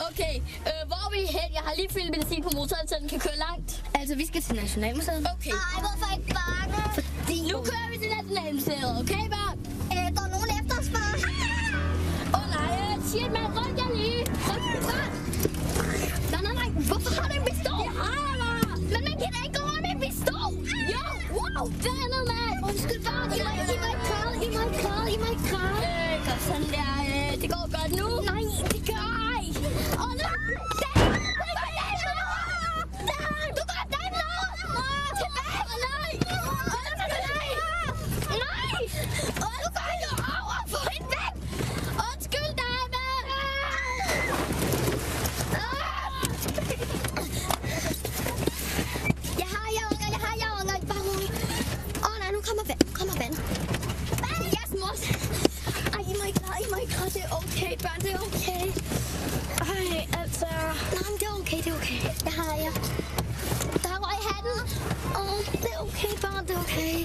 Okay, hvor er vi hen? Jeg har lige fyldt benzin på motoren, så den kan køre langt. Altså, vi skal til Nationalmuseet. Okay. Ej, hvorfor ikke bange? Fordi... Nu kører vi til Nationalmuseet, okay, børn? Der er nogen efter os, far. Nej, shit, man, ryk jer lige. Ryk jer bare. Nej. Hvorfor har du en pistol? Det har jeg bare. Men man kan da ikke gå rundt med en pistol. Jo, wow, det er noget, mand. Undskyld, bare. I må ikke kræde. Godt sådan der. Det går godt nu. Nej, det gør ej. Nej. Du går den over. Tilbage. Nej. Du går jo over. Få hende væk. Undskyld dig, mand. Jeg har jer, unger. Bare rolig. Nej, nu kommer vand. Yes, mor. Ej, I må ikke græde. Det er okay, børn. Det er okay. Ej, altså. Nej, men det er okay. Jeg har jer. Der røg hatten. Det er okay, børn. Det er okay.